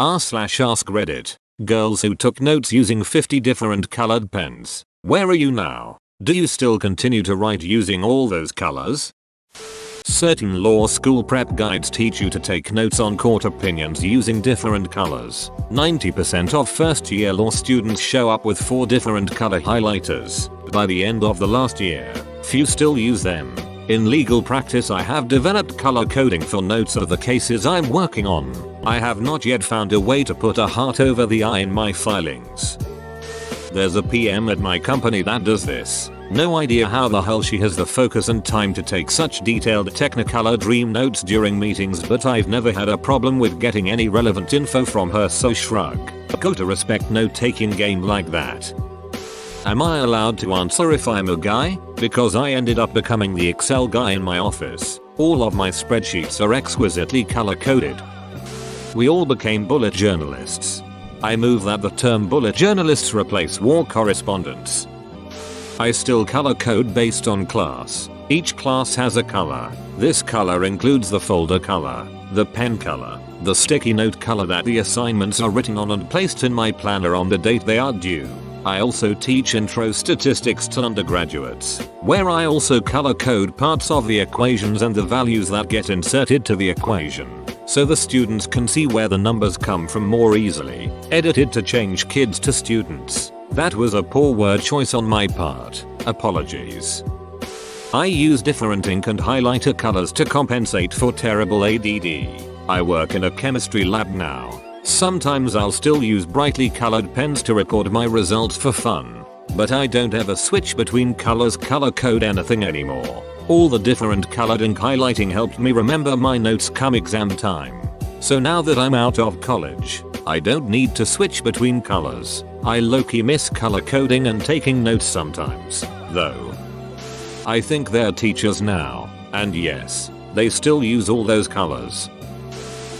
r/AskReddit. Girls who took notes using 50 different colored pens. Where are you now? Do you still continue to write using all those colors? Certain law school prep guides teach you to take notes on court opinions using different colors. 90% of first year law students show up with 4 different color highlighters. By the end of the last year, few still use them. In legal practice, I have developed color coding for notes of the cases I'm working on. I have not yet found a way to put a heart over the I in my filings. There's a PM at my company that does this. No idea how the hell she has the focus and time to take such detailed technicolor dream notes during meetings, but I've never had a problem with getting any relevant info from her, so shrug. Go to respect note-taking game like that. Am I allowed to answer if I'm a guy? Because I ended up becoming the Excel guy in my office. All of my spreadsheets are exquisitely color-coded. We all became bullet journalists. I move that the term bullet journalists replace war correspondents. I still color code based on class. Each class has a color. This color includes the folder color, the pen color, the sticky note color that the assignments are written on and placed in my planner on the date they are due. I also teach intro statistics to undergraduates, where I also color code parts of the equations and the values that get inserted to the equation, so the students can see where the numbers come from more easily. Edited to change kids to students. That was a poor word choice on my part. Apologies. I use different ink and highlighter colors to compensate for terrible ADD. I work in a chemistry lab now. Sometimes I'll still use brightly colored pens to record my results for fun, but I don't ever switch between colors, color code anything anymore. All the different colored ink highlighting helped me remember my notes come exam time. So now that I'm out of college, I don't need to switch between colors. I low-key miss color coding and taking notes sometimes, though. I think they're teachers now, and yes, they still use all those colors.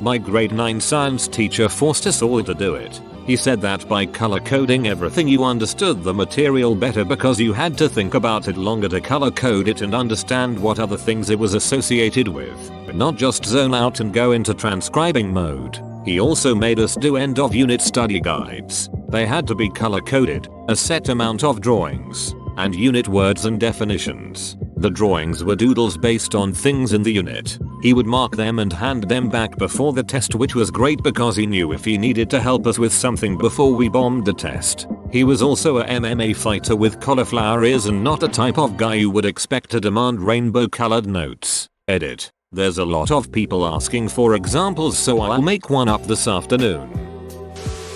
My grade 9 science teacher forced us all to do it. He said that by color coding everything you understood the material better because you had to think about it longer to color code it and understand what other things it was associated with, not just zone out and go into transcribing mode. He also made us do end of unit study guides. They had to be color coded, a set amount of drawings, and unit words and definitions. The drawings were doodles based on things in the unit. He would mark them and hand them back before the test, which was great because he knew if he needed to help us with something before we bombed the test. He was also a MMA fighter with cauliflower ears and not a type of guy you would expect to demand rainbow colored notes. Edit. There's a lot of people asking for examples, so I'll make one up this afternoon.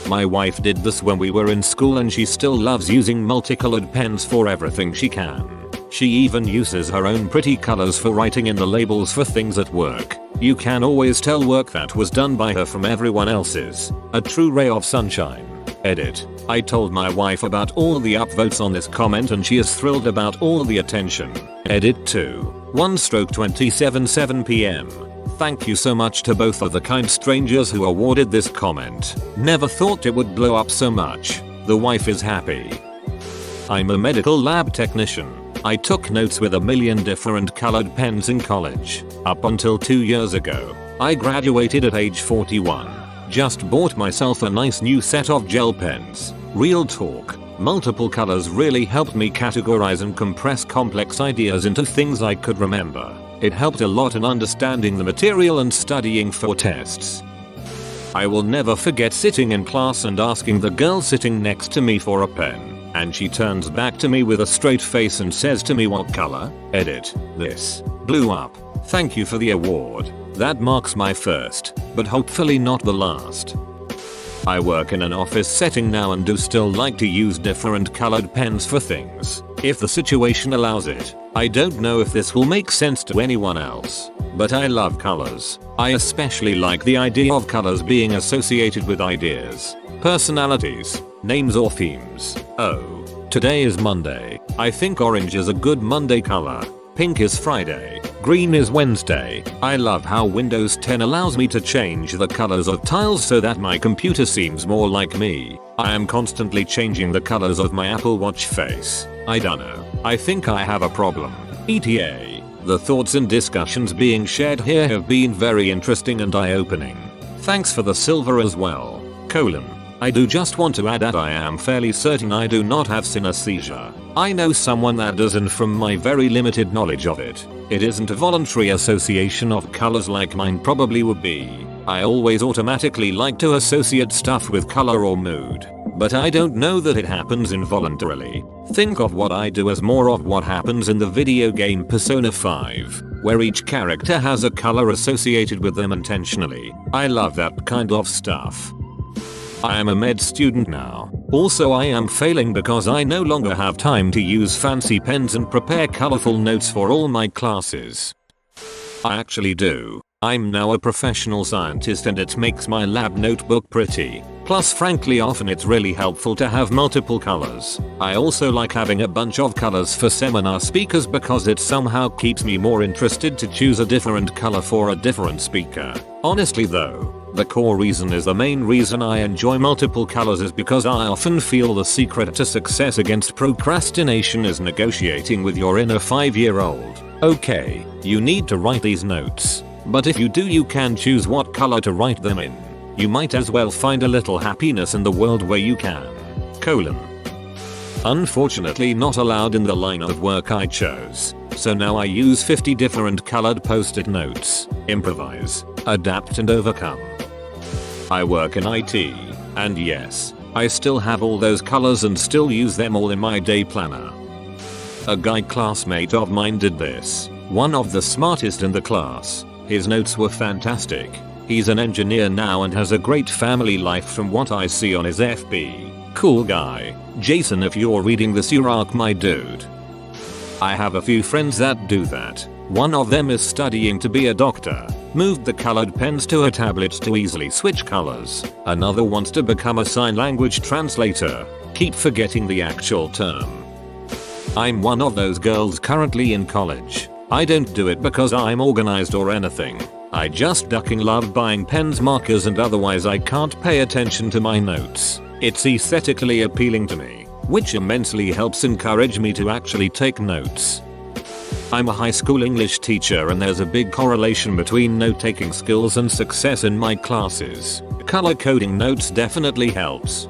My wife did this when we were in school and she still loves using multicolored pens for everything she can. She even uses her own pretty colors for writing in the labels for things at work. You can always tell work that was done by her from everyone else's. A true ray of sunshine. Edit. I told my wife about all the upvotes on this comment and she is thrilled about all the attention. Edit 2. 1/27 PM. Thank you so much to both of the kind strangers who awarded this comment. Never thought it would blow up so much. The wife is happy. I'm a medical lab technician. I took notes with a million different colored pens in college. Up until 2 years ago. I graduated at age 41. Just bought myself a nice new set of gel pens. Real talk. Multiple colors really helped me categorize and compress complex ideas into things I could remember. It helped a lot in understanding the material and studying for tests. I will never forget sitting in class and asking the girl sitting next to me for a pen, and she turns back to me with a straight face and says to me, "What color?" Edit. This blew up. Thank you for the award. That marks my first, but hopefully not the last. I work in an office setting now and do still like to use different colored pens for things, if the situation allows it. I don't know if this will make sense to anyone else, but I love colors. I especially like the idea of colors being associated with ideas, personalities, names or themes. Oh, today is Monday. I think orange is a good Monday color. Pink is Friday. Green is Wednesday. I love how Windows 10 allows me to change the colors of tiles so that my computer seems more like me. I am constantly changing the colors of my Apple Watch face. I dunno. I think I have a problem. ETA. The thoughts and discussions being shared here have been very interesting and eye-opening. Thanks for the silver as well. I do just want to add that I am fairly certain I do not have synesthesia. I know someone that does, and from my very limited knowledge of it, it isn't a voluntary association of colors like mine probably would be. I always automatically like to associate stuff with color or mood, but I don't know that it happens involuntarily. Think of what I do as more of what happens in the video game Persona 5, where each character has a color associated with them intentionally. I love that kind of stuff. I am a med student now. Also, I am failing because I no longer have time to use fancy pens and prepare colorful notes for all my classes. I actually do. I'm now a professional scientist and it makes my lab notebook pretty. Plus, frankly, often it's really helpful to have multiple colors. I also like having a bunch of colors for seminar speakers because it somehow keeps me more interested to choose a different color for a different speaker. Honestly though, the core reason is the main reason I enjoy multiple colors is because I often feel the secret to success against procrastination is negotiating with your inner 5-year-old. Okay, you need to write these notes, but if you do, you can choose what color to write them in. You might as well find a little happiness in the world where you can. Unfortunately not allowed in the line of work I chose, so now I use 50 different colored post-it notes. Improvise, adapt and overcome. I work in IT, and yes, I still have all those colors and still use them all in my day planner. A guy classmate of mine did this. One of the smartest in the class. His notes were fantastic. He's an engineer now and has a great family life from what I see on his FB. Cool guy. Jason, if you're reading this, you rock, my dude. I have a few friends that do that. One of them is studying to be a doctor. Moved the colored pens to a tablet to easily switch colors. Another wants to become a sign language translator. Keep forgetting the actual term. I'm one of those girls currently in college. I don't do it because I'm organized or anything. I just fucking love buying pens, markers, and otherwise I can't pay attention to my notes. It's aesthetically appealing to me, which immensely helps encourage me to actually take notes. I'm a high school English teacher and there's a big correlation between note-taking skills and success in my classes. Color coding notes definitely helps.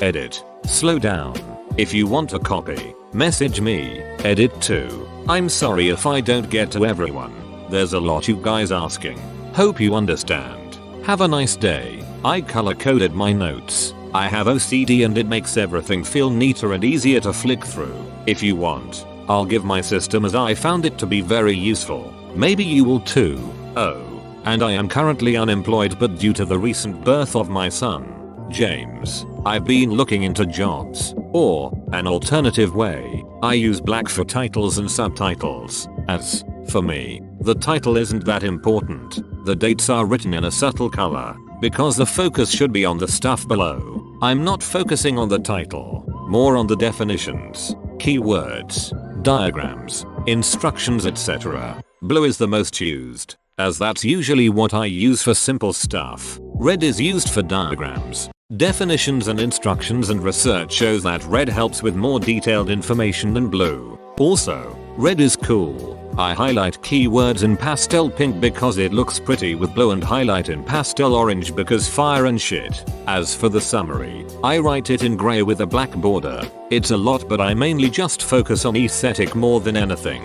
Edit. Slow down. If you want a copy, message me. Edit too. I'm sorry if I don't get to everyone. There's a lot you guys asking. Hope you understand. Have a nice day. I color coded my notes. I have OCD and it makes everything feel neater and easier to flick through. If you want, I'll give my system as I found it to be very useful. Maybe you will too. Oh, and I am currently unemployed, but due to the recent birth of my son, James, I've been looking into jobs. Or, an alternative way, I use black for titles and subtitles, as, for me, the title isn't that important. The dates are written in a subtle color, because the focus should be on the stuff below. I'm not focusing on the title, more on the definitions, keywords, diagrams, instructions, etc. Blue is the most used, as that's usually what I use for simple stuff. Red is used for diagrams, definitions and instructions, and research shows that red helps with more detailed information than blue. Also, red is cool. I highlight keywords in pastel pink because it looks pretty with blue, and highlight in pastel orange because fire and shit. As for the summary, I write it in gray with a black border. It's a lot, but I mainly just focus on aesthetic more than anything.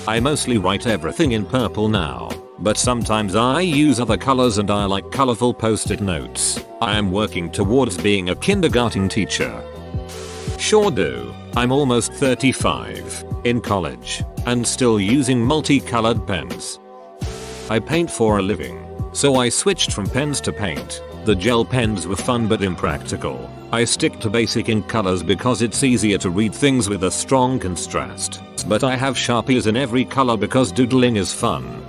I mostly write everything in purple now, but sometimes I use other colors and I like colorful post-it notes. I am working towards being a kindergarten teacher. Sure do. I'm almost 35, in college, and still using multicolored pens. I paint for a living, so I switched from pens to paint. The gel pens were fun but impractical. I stick to basic ink colors because it's easier to read things with a strong contrast. But I have Sharpies in every color because doodling is fun.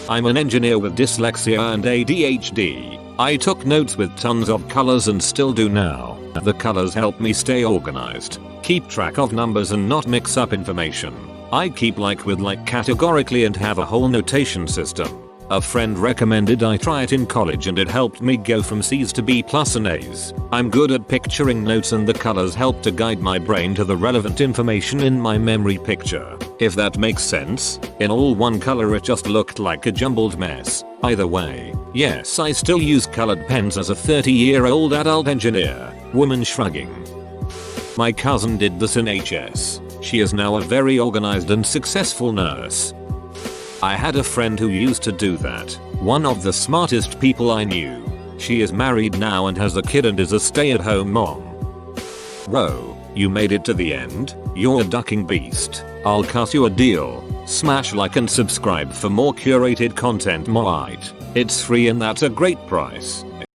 I'm an engineer with dyslexia and ADHD. I took notes with tons of colors and still do now. The colors help me stay organized, keep track of numbers and not mix up information. I keep like categorically and have a whole notation system. A friend recommended I try it in college and it helped me go from C's to B+ and A's. I'm good at picturing notes and the colors help to guide my brain to the relevant information in my memory picture. If that makes sense. In all one color it just looked like a jumbled mess. Either way, yes, I still use colored pens as a 30-year-old adult engineer. Woman shrugging. My cousin did this in HS. She is now a very organized and successful nurse. I had a friend who used to do that. One of the smartest people I knew. She is married now and has a kid and is a stay-at-home mom. Whoa, you made it to the end? You're a ducking beast. I'll cut you a deal. Smash like and subscribe for more curated content. It's free and that's a great price.